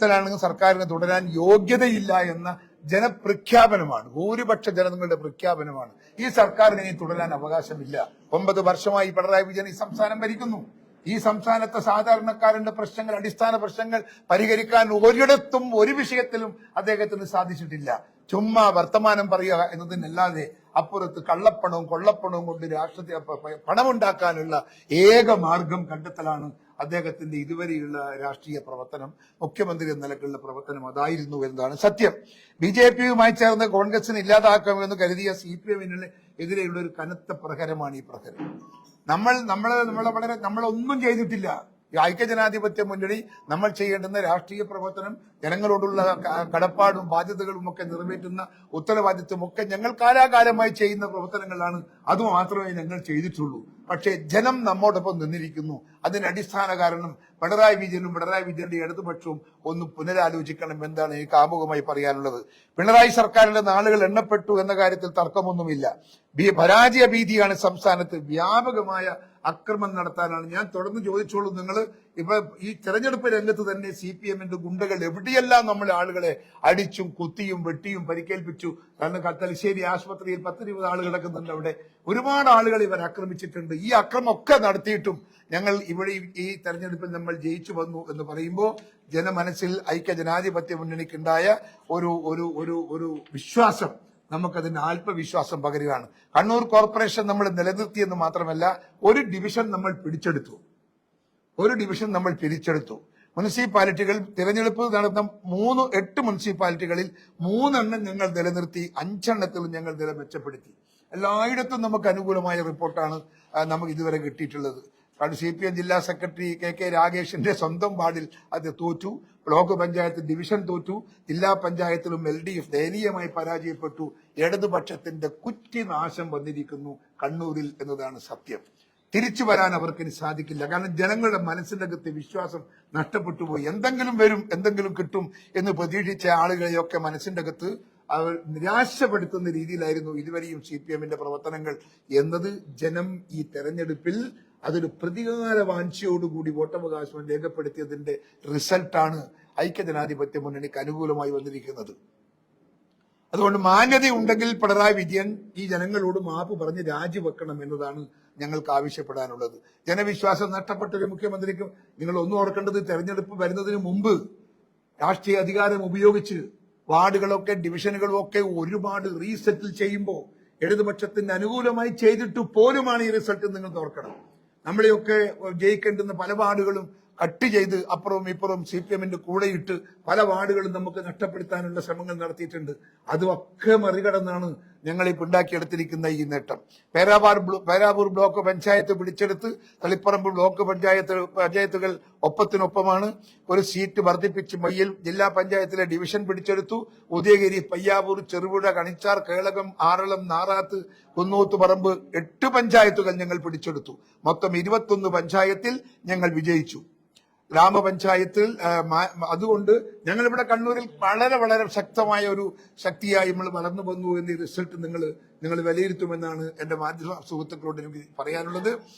ാണെങ്കിൽ സർക്കാരിന് തുടരാൻ യോഗ്യതയില്ല എന്ന ജനപ്രഖ്യാപനമാണ്, ഭൂരിപക്ഷ ജനങ്ങളുടെ പ്രഖ്യാപനമാണ്. ഈ സർക്കാരിന് ഇനി തുടരാൻ അവകാശമില്ല. 9 വർഷമായി പിണറായി വിജയൻ ഈ സംസ്ഥാനം ഭരിക്കുന്നു. ഈ സംസ്ഥാനത്തെ സാധാരണക്കാരന്റെ പ്രശ്നങ്ങൾ, അടിസ്ഥാന പ്രശ്നങ്ങൾ പരിഹരിക്കാൻ ഒരിടത്തും ഒരു വിഷയത്തിലും അദ്ദേഹത്തിന് സാധിച്ചിട്ടില്ല. ചുമ്മാ വർത്തമാനം പറയുക എന്നതിനല്ലാതെ അപ്പുറത്ത് കള്ളപ്പണവും കൊള്ളപ്പണവും കൊണ്ട് രാഷ്ട്രത്തെ പണമുണ്ടാക്കാനുള്ള ഏക മാർഗം കണ്ടെത്തലാണ് അദ്ദേഹത്തിന്റെ ഇതുവരെയുള്ള രാഷ്ട്രീയ പ്രവർത്തനം. മുഖ്യമന്ത്രി എന്ന നിലക്കുള്ള പ്രവർത്തനം അതായിരുന്നു എന്നതാണ് സത്യം. ബിജെപിയുമായി ചേർന്ന് കോൺഗ്രസിനെ ഇല്ലാതാക്കാമെന്ന് കരുതിയ CPM-ന് എതിരെയുള്ള ഒരു കനത്ത പ്രഹരമാണ് ഈ പ്രഹരം. നമ്മളൊന്നും ചെയ്തിട്ടില്ല. ഈ ഐക്യജനാധിപത്യ മുന്നണി നമ്മൾ ചെയ്യേണ്ടുന്ന രാഷ്ട്രീയ പ്രവർത്തനം, ജനങ്ങളോടുള്ള കടപ്പാടും ബാധ്യതകളും ഒക്കെ നിറവേറ്റുന്ന ഉത്തരവാദിത്വം ഒക്കെ ഞങ്ങൾ കാലാകാലമായി ചെയ്യുന്ന പ്രവർത്തനങ്ങളാണ്. അതുമാത്രമേ ഞങ്ങൾ ചെയ്തിട്ടുള്ളൂ. പക്ഷേ ജനം നമ്മോടൊപ്പം നിന്നിരിക്കുന്നു. അതിന് അടിസ്ഥാന കാരണം പിണറായി വിജയനും പിണറായി വിജയന്റെ ഇടതുപക്ഷവും ഒന്ന് പുനരാലോചിക്കണം എന്താണ് എനിക്ക് ആമുഖമായി പറയാനുള്ളത്. പിണറായി സർക്കാരിന്റെ നാളുകൾ എണ്ണപ്പെട്ടു എന്ന കാര്യത്തിൽ തർക്കമൊന്നുമില്ല. പരാജയ ഭീതിയാണ് സംസ്ഥാനത്ത്. വ്യാപകമായ അക്രമം നടത്താനാണ്. ഞാൻ തുടർന്ന് ചോദിച്ചോളൂ, നിങ്ങൾ ഇപ്പൊ ഈ തെരഞ്ഞെടുപ്പ് രംഗത്ത് തന്നെ CPM-ന്റെ ഗുണ്ടകൾ എവിടെയെല്ലാം നമ്മൾ ആളുകളെ അടിച്ചും കുത്തിയും വെട്ടിയും പരിക്കേൽപ്പിച്ചു. കാരണം തലശ്ശേരി ആശുപത്രിയിൽ 10-20 ആളുകൾ കിടക്കുന്നുണ്ട്. അവിടെ ഒരുപാട് ആളുകൾ ഇവർ ആക്രമിച്ചിട്ടുണ്ട്. ഈ അക്രമമൊക്കെ നടത്തിയിട്ടും ഞങ്ങൾ ഇവിടെ ഈ തെരഞ്ഞെടുപ്പിൽ നമ്മൾ ജയിച്ചു വന്നു എന്ന് പറയുമ്പോൾ ജനമനസ്സിൽ ഐക്യജനാധിപത്യ മുന്നണിക്കുണ്ടായ ഒരു ഒരു ഒരു ഒരു വിശ്വാസം, നമുക്കതിന് ആത്മവിശ്വാസം പകരുകയാണ്. കണ്ണൂർ കോർപ്പറേഷൻ നമ്മൾ നിലനിർത്തിയെന്ന് മാത്രമല്ല, ഒരു ഡിവിഷൻ നമ്മൾ പിടിച്ചെടുത്തു. മുനിസിപ്പാലിറ്റികൾ തിരഞ്ഞെടുപ്പ് നടന്ന 8 മുനിസിപ്പാലിറ്റികളിൽ 3 എണ്ണം ഞങ്ങൾ നിലനിർത്തി, 5 എണ്ണത്തിലും ഞങ്ങൾ നില മെച്ചപ്പെടുത്തി. എല്ലായിടത്തും നമുക്ക് അനുകൂലമായ റിപ്പോർട്ടാണ് നമുക്ക് ഇതുവരെ കിട്ടിയിട്ടുള്ളത്. കാരണം CPM ജില്ലാ സെക്രട്ടറി KK രാഗേഷിന്റെ സ്വന്തം വാർഡിൽ അത് തോറ്റു. ബ്ലോക്ക് പഞ്ചായത്ത് ഡിവിഷൻ തോറ്റു. ജില്ലാ പഞ്ചായത്തിലും LDF ദയനീയമായി പരാജയപ്പെട്ടു. ഇടതുപക്ഷത്തിന്റെ കുറ്റിനാശം വന്നിരിക്കുന്നു കണ്ണൂരിൽ എന്നതാണ് സത്യം. തിരിച്ചു വരാൻ അവർക്ക് സാധിക്കില്ല. കാരണം ജനങ്ങളുടെ മനസ്സിന്റെ അകത്ത് വിശ്വാസം നഷ്ടപ്പെട്ടു പോയി. എന്തെങ്കിലും വരും, എന്തെങ്കിലും കിട്ടും എന്ന് പ്രതീക്ഷിച്ച ആളുകളെയൊക്കെ മനസ്സിന്റെ അകത്ത് അവർ നിരാശപ്പെടുത്തുന്ന രീതിയിലായിരുന്നു ഇതുവരെയും CPM-ന്റെ പ്രവർത്തനങ്ങൾ എന്നത് ജനം ഈ തെരഞ്ഞെടുപ്പിൽ അതൊരു പ്രതികാര വാഞ്ചയോടുകൂടി വോട്ടവകാശം രേഖപ്പെടുത്തിയതിന്റെ റിസൾട്ടാണ് ഐക്യജനാധിപത്യ മുന്നണിക്ക് അനുകൂലമായി വന്നിരിക്കുന്നത്. അതുകൊണ്ട് മാന്യതയുണ്ടെങ്കിൽ പിണറായി വിജയൻ ഈ ജനങ്ങളോട് മാപ്പ് പറഞ്ഞ് രാജിവെക്കണം എന്നതാണ് ഞങ്ങൾക്ക് ആവശ്യപ്പെടാനുള്ളത്. ജനവിശ്വാസം നഷ്ടപ്പെട്ട ഒരു മുഖ്യമന്ത്രിക്കും നിങ്ങൾ ഒന്നും ഓർക്കേണ്ടത്, തെരഞ്ഞെടുപ്പ് വരുന്നതിന് മുമ്പ് രാഷ്ട്രീയ അധികാരം ഉപയോഗിച്ച് വാർഡുകളൊക്കെ ഡിവിഷനുകളും ഒക്കെ ഒരുപാട് റീസെറ്റിൽ ചെയ്യുമ്പോൾ ഇടതുപക്ഷത്തിന് അനുകൂലമായി ചെയ്തിട്ട് പോലുമാണ് ഈ റിസൾട്ട്. നിങ്ങൾ ഓർക്കണം, നമ്മളെയൊക്കെ ജയിക്കേണ്ടുന്ന പല വാർഡുകളും കട്ട് ചെയ്ത് അപ്പുറവും ഇപ്പുറവും CPM-ന്റെ കൂടെയിട്ട് പല വാർഡുകളും നമുക്ക് നഷ്ടപ്പെടുത്താനുള്ള ശ്രമങ്ങൾ നടത്തിയിട്ടുണ്ട്. അതുമൊക്കെ മറികടന്നാണ് ഞങ്ങളിപ്പോൾ ഉണ്ടാക്കിയെടുത്തിരിക്കുന്ന ഈ നേട്ടം. പേരാവൂർ ബ്ലോക്ക് പഞ്ചായത്ത് പിടിച്ചെടുത്ത്, തളിപ്പറമ്പ് ബ്ലോക്ക് പഞ്ചായത്തുകൾ ഒപ്പത്തിനൊപ്പമാണ്. ഒരു സീറ്റ് വർദ്ധിപ്പിച്ച് മയ്യിൽ ജില്ലാ പഞ്ചായത്തിലെ ഡിവിഷൻ പിടിച്ചെടുത്തു. ഉദയഗിരി, പയ്യാവൂർ, ചെറുപുഴ, കണിച്ചാർ, കേളകം, ആറളം, നാറാത്ത്, കുന്നൂത്തുപറമ്പ് 8 പഞ്ചായത്തുകൾ ഞങ്ങൾ പിടിച്ചെടുത്തു. മൊത്തം 21 പഞ്ചായത്തിൽ ഞങ്ങൾ വിജയിച്ചു. ഗ്രാമപഞ്ചായത്തിൽ അതുകൊണ്ട് ഞങ്ങളിവിടെ കണ്ണൂരിൽ വളരെ വളരെ ശക്തമായ ഒരു ശക്തിയായി നമ്മൾ വളർന്നു വന്നു എന്ന് ഈ റിസൾട്ട് നിങ്ങൾ വിലയിരുത്തുമെന്നാണ് എന്റെ മാധ്യമ സുഹൃത്തുക്കളോട് എനിക്ക് പറയാനുള്ളത്.